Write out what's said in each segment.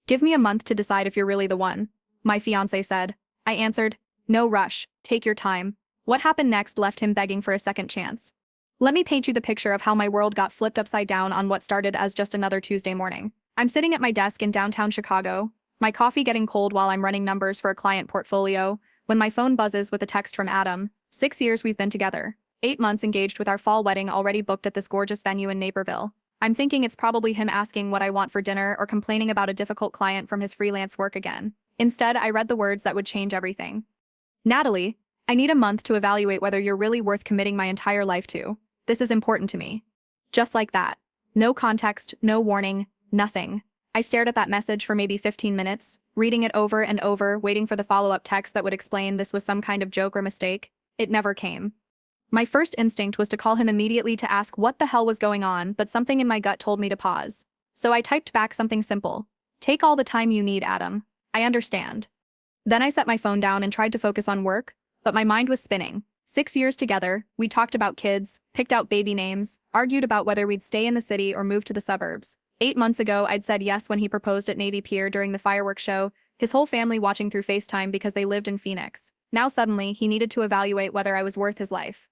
Give me a month to decide if you're really the one, my fiancé said. I answered, no rush, take your time. What happened next left him begging for a second chance. Let me paint you the picture of how my world got flipped upside down on what started as just another Tuesday morning. I'm sitting at my desk in downtown Chicago, my coffee getting cold while I'm running numbers for a client portfolio, when my phone buzzes with a text from Adam. 6 years we've been together. 8 months engaged with our fall wedding already booked at this gorgeous venue in Naperville. I'm thinking it's probably him asking what I want for dinner or complaining about a difficult client from his freelance work again. Instead, I read the words that would change everything. Natalie, I need a month to evaluate whether you're really worth committing my entire life to. This is important to me. Just like that. No context, no warning, nothing. I stared at that message for maybe 15 minutes, reading it over and over, waiting for the follow-up text that would explain this was some kind of joke or mistake. It never came. My first instinct was to call him immediately to ask what the hell was going on, but something in my gut told me to pause. So I typed back something simple. Take all the time you need, Adam. I understand. Then I set my phone down and tried to focus on work, but my mind was spinning. 6 years together, we talked about kids, picked out baby names, argued about whether we'd stay in the city or move to the suburbs. 8 months ago, I'd said yes when he proposed at Navy Pier during the fireworks show, his whole family watching through FaceTime because they lived in Phoenix. Now suddenly, he needed to evaluate whether I was worth his life.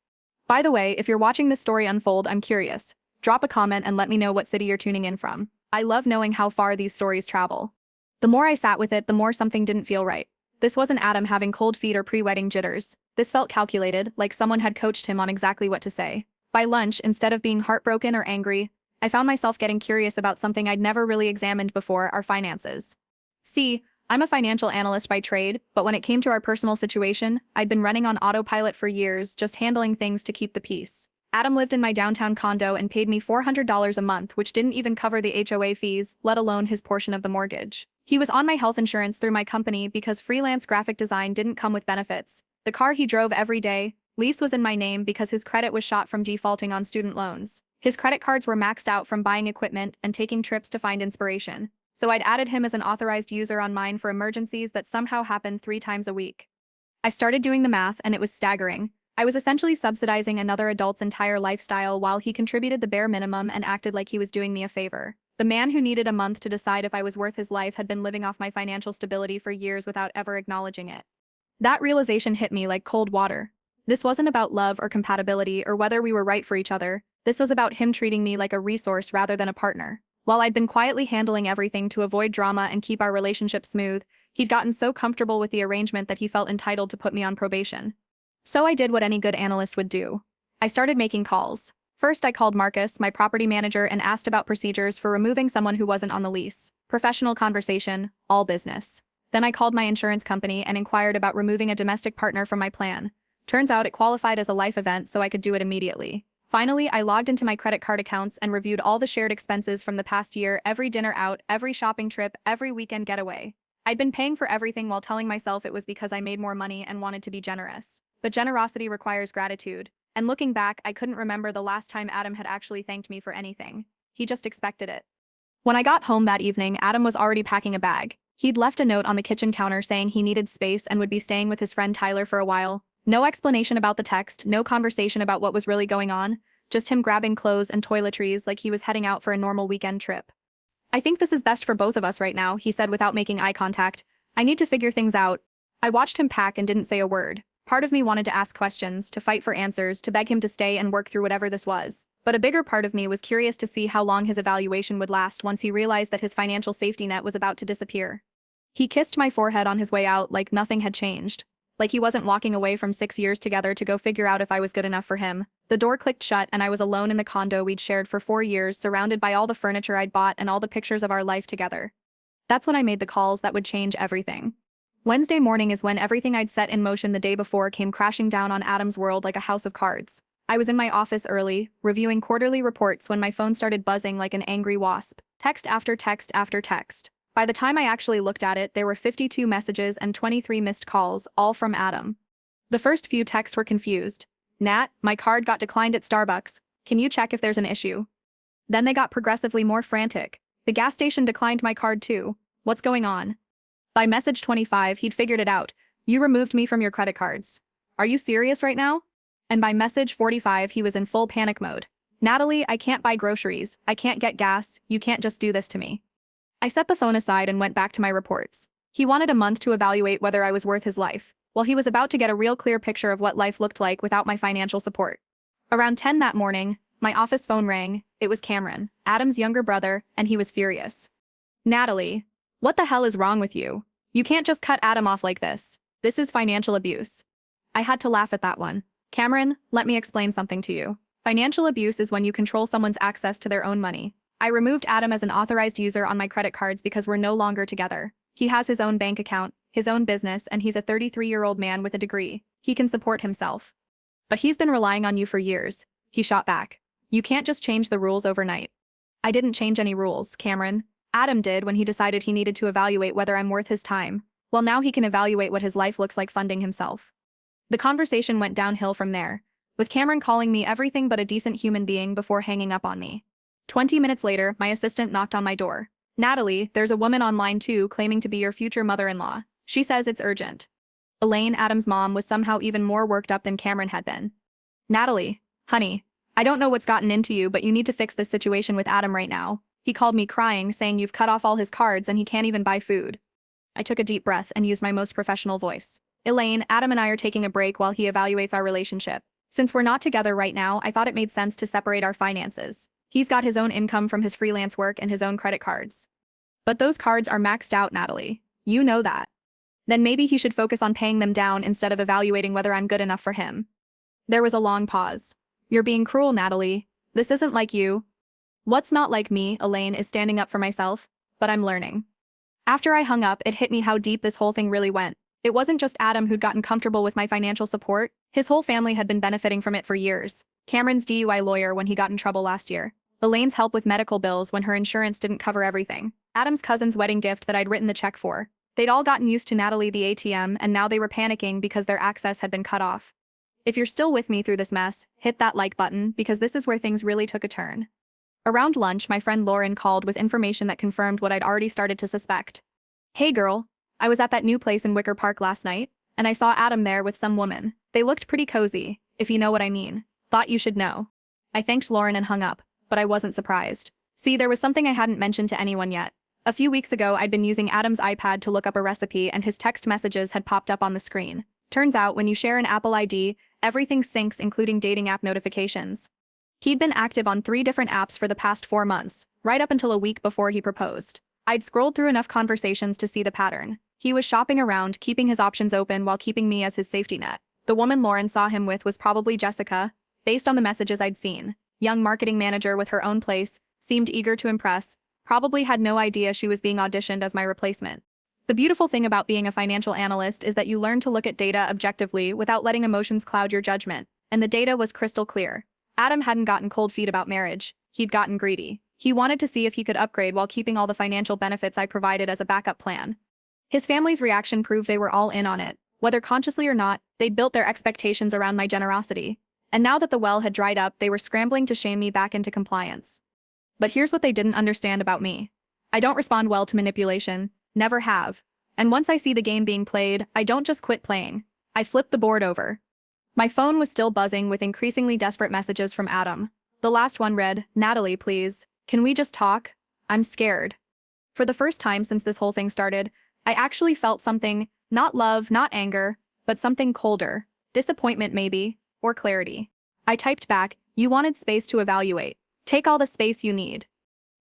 By the way, if you're watching this story unfold, I'm curious. Drop a comment and let me know what city you're tuning in from. I love knowing how far these stories travel. The more I sat with it, the more something didn't feel right. This wasn't Adam having cold feet or pre-wedding jitters. This felt calculated, like someone had coached him on exactly what to say. By lunch, instead of being heartbroken or angry, I found myself getting curious about something I'd never really examined before: our finances. See, I'm a financial analyst by trade, but when it came to our personal situation, I'd been running on autopilot for years, just handling things to keep the peace. Adam lived in my downtown condo and paid me $400 a month, which didn't even cover the HOA fees, let alone his portion of the mortgage. He was on my health insurance through my company because freelance graphic design didn't come with benefits. The car he drove every day, lease was in my name because his credit was shot from defaulting on student loans. His credit cards were maxed out from buying equipment and taking trips to find inspiration. So I'd added him as an authorized user on mine for emergencies that somehow happened 3 times a week. I started doing the math and it was staggering. I was essentially subsidizing another adult's entire lifestyle while he contributed the bare minimum and acted like he was doing me a favor. The man who needed a month to decide if I was worth his life had been living off my financial stability for years without ever acknowledging it. That realization hit me like cold water. This wasn't about love or compatibility or whether we were right for each other. This was about him treating me like a resource rather than a partner. While I'd been quietly handling everything to avoid drama and keep our relationship smooth, he'd gotten so comfortable with the arrangement that he felt entitled to put me on probation. So I did what any good analyst would do. I started making calls. First, I called Marcus, my property manager, and asked about procedures for removing someone who wasn't on the lease. Professional conversation, all business. Then I called my insurance company and inquired about removing a domestic partner from my plan. Turns out it qualified as a life event, so I could do it immediately. Finally, I logged into my credit card accounts and reviewed all the shared expenses from the past year: every dinner out, every shopping trip, every weekend getaway. I'd been paying for everything while telling myself it was because I made more money and wanted to be generous. But generosity requires gratitude. And looking back, I couldn't remember the last time Adam had actually thanked me for anything. He just expected it. When I got home that evening, Adam was already packing a bag. He'd left a note on the kitchen counter saying he needed space and would be staying with his friend Tyler for a while. No explanation about the text, no conversation about what was really going on, just him grabbing clothes and toiletries like he was heading out for a normal weekend trip. I think this is best for both of us right now, he said without making eye contact. I need to figure things out. I watched him pack and didn't say a word. Part of me wanted to ask questions, to fight for answers, to beg him to stay and work through whatever this was. But a bigger part of me was curious to see how long his evaluation would last once he realized that his financial safety net was about to disappear. He kissed my forehead on his way out like nothing had changed. Like he wasn't walking away from 6 years together to go figure out if I was good enough for him. The door clicked shut and I was alone in the condo we'd shared for 4 years, surrounded by all the furniture I'd bought and all the pictures of our life together. That's when I made the calls that would change everything. Wednesday morning is when everything I'd set in motion the day before came crashing down on Adam's world like a house of cards. I was in my office early, reviewing quarterly reports when my phone started buzzing like an angry wasp. Text after text after text. By the time I actually looked at it, there were 52 messages and 23 missed calls, all from Adam. The first few texts were confused. Nat, my card got declined at Starbucks. Can you check if there's an issue? Then they got progressively more frantic. The gas station declined my card too. What's going on? By message 25, he'd figured it out. You removed me from your credit cards. Are you serious right now? And by message 45, he was in full panic mode. Natalie, I can't buy groceries. I can't get gas. You can't just do this to me. I set the phone aside and went back to my reports. He wanted a month to evaluate whether I was worth his life, while he was about to get a real clear picture of what life looked like without my financial support. Around 10 that morning, my office phone rang. It was Cameron, Adam's younger brother, and he was furious. "Natalie, what the hell is wrong with you? You can't just cut Adam off like this. This is financial abuse." I had to laugh at that one. "Cameron, let me explain something to you. Financial abuse is when you control someone's access to their own money. I removed Adam as an authorized user on my credit cards because we're no longer together. He has his own bank account, his own business, and he's a 33-year-old man with a degree. He can support himself. But he's been relying on you for years," he shot back. "You can't just change the rules overnight." "I didn't change any rules, Cameron. Adam did when he decided he needed to evaluate whether I'm worth his time. Well, now he can evaluate what his life looks like funding himself." The conversation went downhill from there, with Cameron calling me everything but a decent human being before hanging up on me. 20 minutes later, my assistant knocked on my door. "Natalie, there's a woman online too claiming to be your future mother-in-law. She says it's urgent." Elaine, Adam's mom, was somehow even more worked up than Cameron had been. "Natalie, honey, I don't know what's gotten into you, but you need to fix this situation with Adam right now. He called me crying, saying you've cut off all his cards and he can't even buy food." I took a deep breath and used my most professional voice. "Elaine, Adam and I are taking a break while he evaluates our relationship. Since we're not together right now, I thought it made sense to separate our finances. He's got his own income from his freelance work and his own credit cards. But those cards are maxed out, Natalie. You know that. Then maybe he should focus on paying them down instead of evaluating whether I'm good enough for him." There was a long pause. "You're being cruel, Natalie. This isn't like you." "What's not like me," Elaine, "is standing up for myself, but I'm learning." After I hung up, it hit me how deep this whole thing really went. It wasn't just Adam who'd gotten comfortable with my financial support. His whole family had been benefiting from it for years. Cameron's DUI lawyer when he got in trouble last year. Elaine's help with medical bills when her insurance didn't cover everything. Adam's cousin's wedding gift that I'd written the check for. They'd all gotten used to Natalie the ATM, and now they were panicking because their access had been cut off. If you're still with me through this mess, hit that like button because this is where things really took a turn. Around lunch, my friend Lauren called with information that confirmed what I'd already started to suspect. "Hey girl, I was at that new place in Wicker Park last night, and I saw Adam there with some woman. They looked pretty cozy, if you know what I mean. Thought you should know." I thanked Lauren and hung up, but I wasn't surprised. See, there was something I hadn't mentioned to anyone yet. A few weeks ago, I'd been using Adam's iPad to look up a recipe and his text messages had popped up on the screen. Turns out, when you share an Apple ID, everything syncs, including dating app notifications. He'd been active on 3 different apps for the past 4 months, right up until a week before he proposed. I'd scrolled through enough conversations to see the pattern. He was shopping around, keeping his options open while keeping me as his safety net. The woman Lauren saw him with was probably Jessica, based on the messages I'd seen. Young marketing manager with her own place, seemed eager to impress, probably had no idea she was being auditioned as my replacement. The beautiful thing about being a financial analyst is that you learn to look at data objectively without letting emotions cloud your judgment, and the data was crystal clear. Adam hadn't gotten cold feet about marriage, he'd gotten greedy. He wanted to see if he could upgrade while keeping all the financial benefits I provided as a backup plan. His family's reaction proved they were all in on it. Whether consciously or not, they'd built their expectations around my generosity. And now that the well had dried up, they were scrambling to shame me back into compliance. But here's what they didn't understand about me. I don't respond well to manipulation, never have. And once I see the game being played, I don't just quit playing. I flip the board over. My phone was still buzzing with increasingly desperate messages from Adam. The last one read, "Natalie, please. Can we just talk? I'm scared." For the first time since this whole thing started, I actually felt something, not love, not anger, but something colder. Disappointment maybe, or clarity. I typed back, "You wanted space to evaluate. Take all the space you need."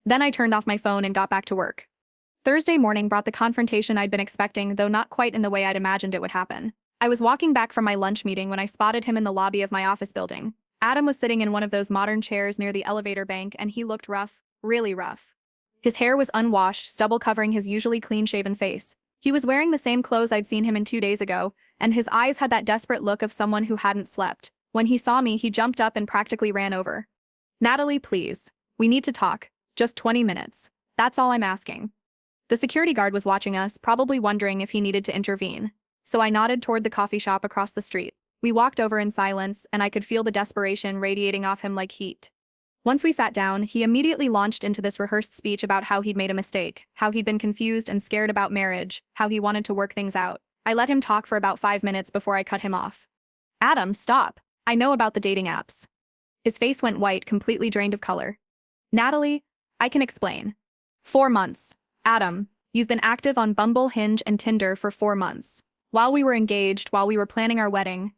Then I turned off my phone and got back to work. Thursday morning brought the confrontation I'd been expecting, though not quite in the way I'd imagined it would happen. I was walking back from my lunch meeting when I spotted him in the lobby of my office building. Adam was sitting in one of those modern chairs near the elevator bank, and he looked rough, really rough. His hair was unwashed, stubble covering his usually clean-shaven face. He was wearing the same clothes I'd seen him in 2 days ago, and his eyes had that desperate look of someone who hadn't slept. When he saw me, he jumped up and practically ran over. "Natalie, please. We need to talk. Just 20 minutes. That's all I'm asking." The security guard was watching us, probably wondering if he needed to intervene. So I nodded toward the coffee shop across the street. We walked over in silence, and I could feel the desperation radiating off him like heat. Once we sat down, he immediately launched into this rehearsed speech about how he'd made a mistake, how he'd been confused and scared about marriage, how he wanted to work things out. I let him talk for about 5 minutes before I cut him off. "Adam, stop. I know about the dating apps." His face went white, completely drained of color. "Natalie, I can explain. 4 months. Adam, you've been active on Bumble, Hinge, and Tinder for 4 months. While we were engaged, while we were planning our wedding.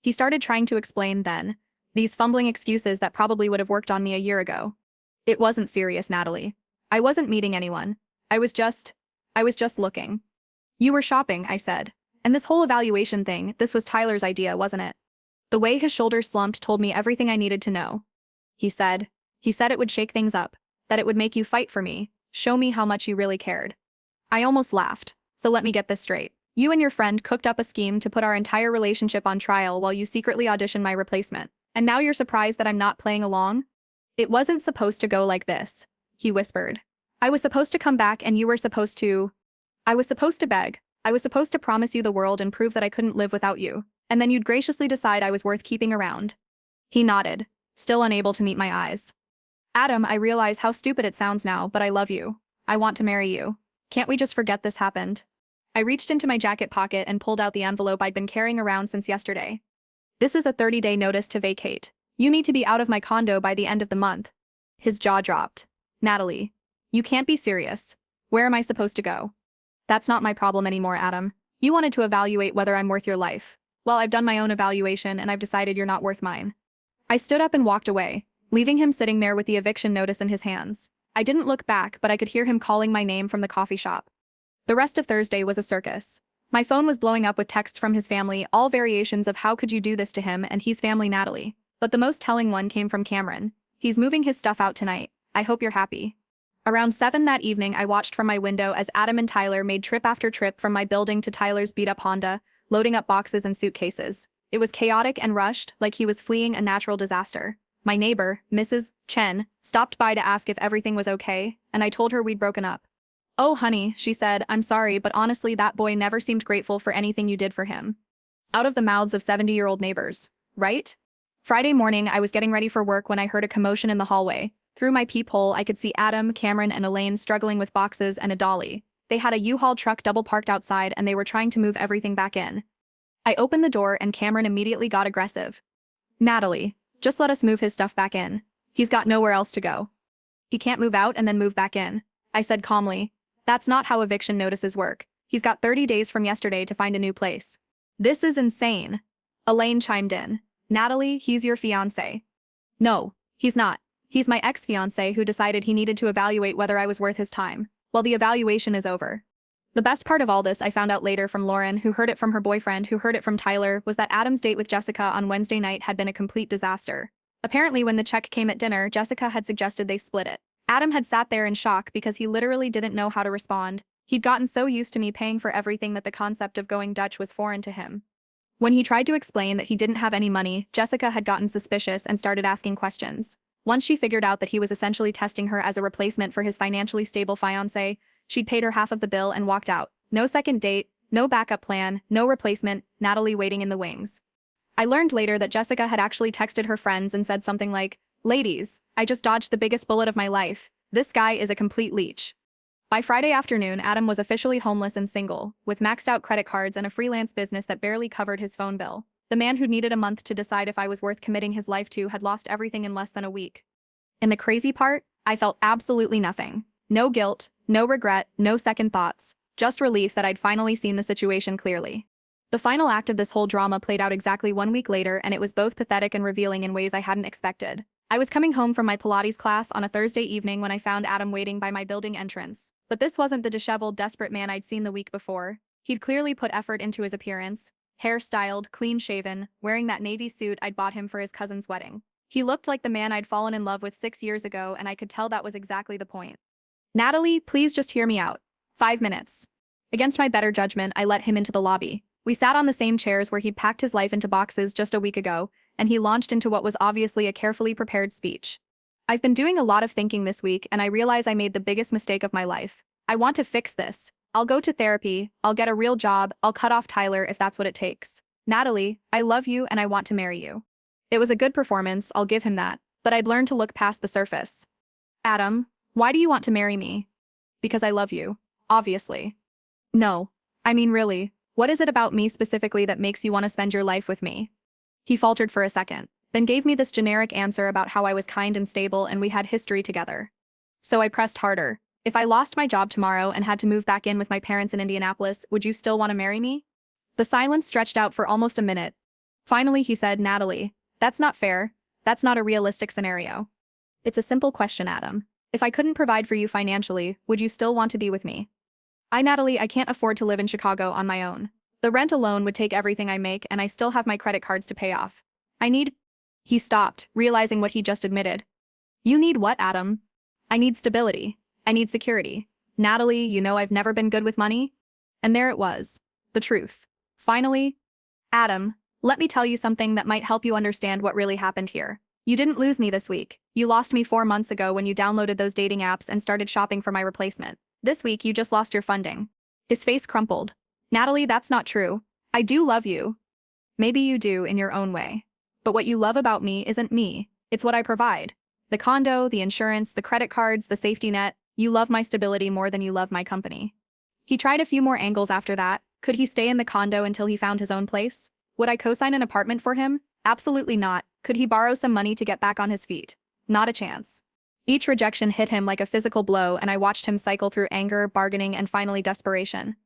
He started trying to explain then. These fumbling excuses that probably would have worked on me a year ago. It wasn't serious, Natalie. I wasn't meeting anyone. I was just looking. You were shopping, I said. And this whole evaluation thing, this was Tyler's idea, wasn't it? The way his shoulders slumped told me everything I needed to know. He said it would shake things up, that it would make you fight for me, show me how much you really cared. I almost laughed. So let me get this straight. You and your friend cooked up a scheme to put our entire relationship on trial while you secretly auditioned my replacement. And now you're surprised that I'm not playing along? It wasn't supposed to go like this, he whispered. I was supposed to come back and you were supposed to… I was supposed to beg. I was supposed to promise you the world and prove that I couldn't live without you. And then you'd graciously decide I was worth keeping around. He nodded, still unable to meet my eyes. Adam, I realize how stupid it sounds now, but I love you. I want to marry you. Can't we just forget this happened? I reached into my jacket pocket and pulled out the envelope I'd been carrying around since yesterday. This is a 30-day notice to vacate. You need to be out of my condo by the end of the month. His jaw dropped. Natalie, you can't be serious. Where am I supposed to go? That's not my problem anymore, Adam. You wanted to evaluate whether I'm worth your life. Well, I've done my own evaluation and I've decided you're not worth mine. I stood up and walked away, leaving him sitting there with the eviction notice in his hands. I didn't look back, but I could hear him calling my name from the coffee shop. The rest of Thursday was a circus. My phone was blowing up with texts from his family, all variations of how could you do this to him and his family, Natalie. But the most telling one came from Cameron. He's moving his stuff out tonight. I hope you're happy. Around 7 that evening, I watched from my window as Adam and Tyler made trip after trip from my building to Tyler's beat-up Honda, loading up boxes and suitcases. It was chaotic and rushed, like he was fleeing a natural disaster. My neighbor, Mrs. Chen, stopped by to ask if everything was okay, and I told her we'd broken up. Oh, honey, she said, I'm sorry, but honestly that boy never seemed grateful for anything you did for him. Out of the mouths of 70-year-old neighbors, right? Friday morning, I was getting ready for work when I heard a commotion in the hallway. Through my peephole, I could see Adam, Cameron, and Elaine struggling with boxes and a dolly. They had a U-Haul truck double parked outside and they were trying to move everything back in. I opened the door and Cameron immediately got aggressive. Natalie, just let us move his stuff back in. He's got nowhere else to go. He can't move out and then move back in, I said calmly. That's not how eviction notices work. He's got 30 days from yesterday to find a new place. This is insane. Elaine chimed in. Natalie, he's your fiancé. No, he's not. He's my ex-fiancé who decided he needed to evaluate whether I was worth his time. Well, the evaluation is over. The best part of all this I found out later from Lauren, who heard it from her boyfriend, who heard it from Tyler, was that Adam's date with Jessica on Wednesday night had been a complete disaster. Apparently, when the check came at dinner, Jessica had suggested they split it. Adam had sat there in shock because he literally didn't know how to respond. He'd gotten so used to me paying for everything that the concept of going Dutch was foreign to him. When he tried to explain that he didn't have any money, Jessica had gotten suspicious and started asking questions. Once she figured out that he was essentially testing her as a replacement for his financially stable fiancé, she'd paid her half of the bill and walked out. No second date, no backup plan, no replacement, Natalie waiting in the wings. I learned later that Jessica had actually texted her friends and said something like, "Ladies, I just dodged the biggest bullet of my life. This guy is a complete leech." By Friday afternoon, Adam was officially homeless and single, with maxed out credit cards and a freelance business that barely covered his phone bill. The man who needed a month to decide if I was worth committing his life to had lost everything in less than a week. And the crazy part, I felt absolutely nothing. No guilt, no regret, no second thoughts. Just relief that I'd finally seen the situation clearly. The final act of this whole drama played out exactly 1 week later, and it was both pathetic and revealing in ways I hadn't expected. I was coming home from my Pilates class on a Thursday evening when I found Adam waiting by my building entrance. But this wasn't the disheveled, desperate man I'd seen the week before. He'd clearly put effort into his appearance. Hair-styled, clean-shaven, wearing that navy suit I'd bought him for his cousin's wedding. He looked like the man I'd fallen in love with 6 years ago, and I could tell that was exactly the point. Natalie, please just hear me out. 5 minutes. Against my better judgment, I let him into the lobby. We sat on the same chairs where he'd packed his life into boxes just a week ago, and he launched into what was obviously a carefully prepared speech. I've been doing a lot of thinking this week, and I realize I made the biggest mistake of my life. I want to fix this. I'll go to therapy, I'll get a real job, I'll cut off Tyler if that's what it takes. Natalie, I love you and I want to marry you. It was a good performance, I'll give him that, but I'd learned to look past the surface. Adam, why do you want to marry me? Because I love you, obviously. No, I mean really, what is it about me specifically that makes you want to spend your life with me? He faltered for a second, then gave me this generic answer about how I was kind and stable and we had history together. So I pressed harder. If I lost my job tomorrow and had to move back in with my parents in Indianapolis, would you still want to marry me? The silence stretched out for almost a minute. Finally, he said, Natalie, that's not fair. That's not a realistic scenario. It's a simple question, Adam. If I couldn't provide for you financially, would you still want to be with me? Natalie, I can't afford to live in Chicago on my own. The rent alone would take everything I make, and I still have my credit cards to pay off. I need. He stopped, realizing what he just admitted. You need what, Adam? I need stability. I need security. Natalie, you know I've never been good with money? And there it was. The truth. Finally. Adam, let me tell you something that might help you understand what really happened here. You didn't lose me this week. You lost me 4 months ago when you downloaded those dating apps and started shopping for my replacement. This week, you just lost your funding. His face crumpled. Natalie, that's not true. I do love you. Maybe you do in your own way. But what you love about me isn't me. It's what I provide. The condo, the insurance, the credit cards, the safety net. You love my stability more than you love my company. He tried a few more angles after that. Could he stay in the condo until he found his own place? Would I co-sign an apartment for him? Absolutely not. Could he borrow some money to get back on his feet? Not a chance. Each rejection hit him like a physical blow, and I watched him cycle through anger, bargaining, and finally desperation.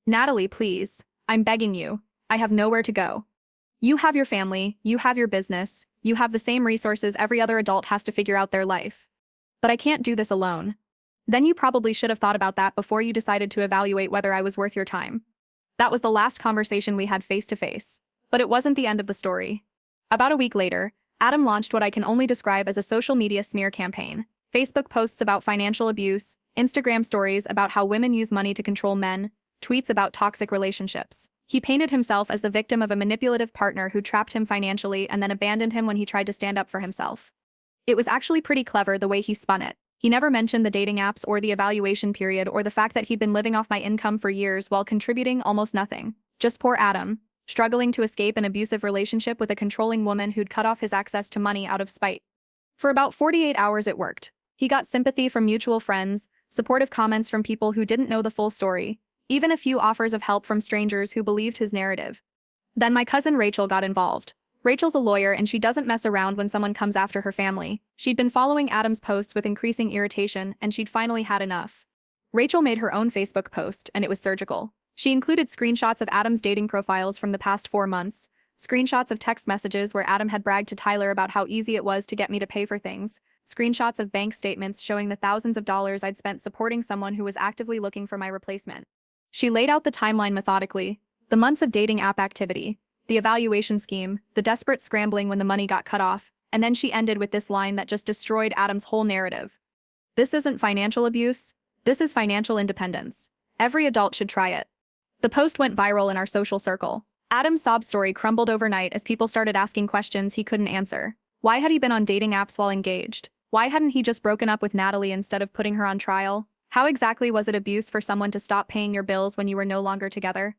Natalie, please. I'm begging you. I have nowhere to go. You have your family, you have your business, you have the same resources every other adult has to figure out their life. But I can't do this alone. Then you probably should have thought about that before you decided to evaluate whether I was worth your time. That was the last conversation we had face to face. But it wasn't the end of the story. About a week later, Adam launched what I can only describe as a social media smear campaign. Facebook posts about financial abuse, Instagram stories about how women use money to control men, tweets about toxic relationships. He painted himself as the victim of a manipulative partner who trapped him financially and then abandoned him when he tried to stand up for himself. It was actually pretty clever the way he spun it. He never mentioned the dating apps or the evaluation period or the fact that he'd been living off my income for years while contributing almost nothing. Just poor Adam, struggling to escape an abusive relationship with a controlling woman who'd cut off his access to money out of spite. For about 48 hours it worked. He got sympathy from mutual friends, supportive comments from people who didn't know the full story, even a few offers of help from strangers who believed his narrative. Then my cousin Rachel got involved. Rachel's a lawyer and she doesn't mess around when someone comes after her family. She'd been following Adam's posts with increasing irritation and she'd finally had enough. Rachel made her own Facebook post and it was surgical. She included screenshots of Adam's dating profiles from the past 4 months, screenshots of text messages where Adam had bragged to Tyler about how easy it was to get me to pay for things, screenshots of bank statements showing the thousands of dollars I'd spent supporting someone who was actively looking for my replacement. She laid out the timeline methodically, the months of dating app activity, the evaluation scheme, the desperate scrambling when the money got cut off, and then she ended with this line that just destroyed Adam's whole narrative. This isn't financial abuse, this is financial independence. Every adult should try it. The post went viral in our social circle. Adam's sob story crumbled overnight as people started asking questions he couldn't answer. Why had he been on dating apps while engaged? Why hadn't he just broken up with Natalie instead of putting her on trial? How exactly was it abuse for someone to stop paying your bills when you were no longer together?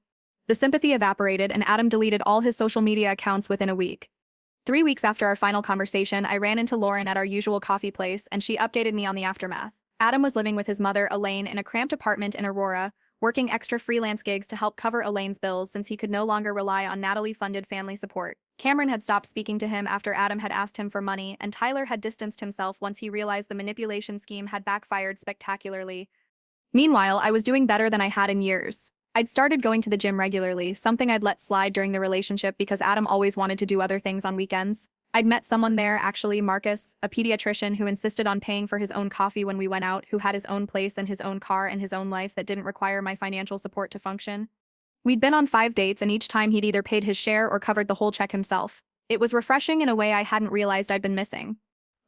The sympathy evaporated and Adam deleted all his social media accounts within a week. 3 weeks after our final conversation, I ran into Lauren at our usual coffee place and she updated me on the aftermath. Adam was living with his mother, Elaine, in a cramped apartment in Aurora, working extra freelance gigs to help cover Elaine's bills since he could no longer rely on Natalie-funded family support. Cameron had stopped speaking to him after Adam had asked him for money, and Tyler had distanced himself once he realized the manipulation scheme had backfired spectacularly. Meanwhile, I was doing better than I had in years. I'd started going to the gym regularly, something I'd let slide during the relationship because Adam always wanted to do other things on weekends. I'd met someone there, actually, Marcus, a pediatrician who insisted on paying for his own coffee when we went out, who had his own place and his own car and his own life that didn't require my financial support to function. We'd been on 5 dates and each time he'd either paid his share or covered the whole check himself. It was refreshing in a way I hadn't realized I'd been missing.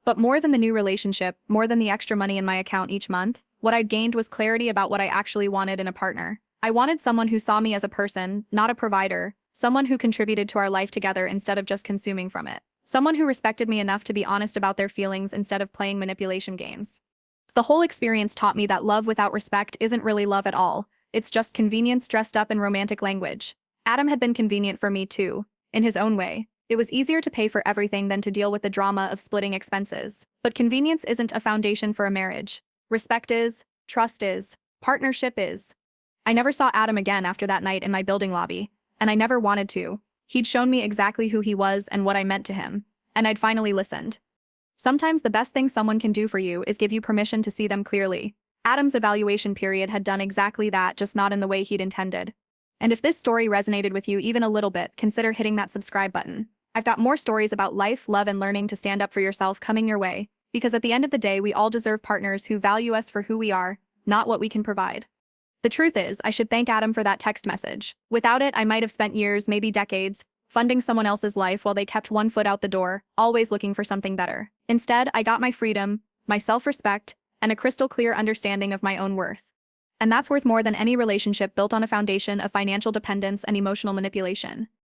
But more than the new relationship, more than the extra money in my account each month, what I'd gained was clarity about what I actually wanted in a partner. I wanted someone who saw me as a person, not a provider, someone who contributed to our life together instead of just consuming from it. Someone who respected me enough to be honest about their feelings instead of playing manipulation games. The whole experience taught me that love without respect isn't really love at all. It's just convenience dressed up in romantic language. Adam had been convenient for me too, in his own way. It was easier to pay for everything than to deal with the drama of splitting expenses. But convenience isn't a foundation for a marriage. Respect is, trust is, partnership is. I never saw Adam again after that night in my building lobby, and I never wanted to. He'd shown me exactly who he was and what I meant to him, and I'd finally listened. Sometimes the best thing someone can do for you is give you permission to see them clearly. Adam's evaluation period had done exactly that, just not in the way he'd intended. And if this story resonated with you even a little bit, consider hitting that subscribe button. I've got more stories about life, love, and learning to stand up for yourself coming your way, because at the end of the day, we all deserve partners who value us for who we are, not what we can provide. The truth is, I should thank Adam for that text message. Without it, I might have spent years, maybe decades, funding someone else's life while they kept one foot out the door, always looking for something better. Instead, I got my freedom, my self-respect, and a crystal clear understanding of my own worth. And that's worth more than any relationship built on a foundation of financial dependence and emotional manipulation.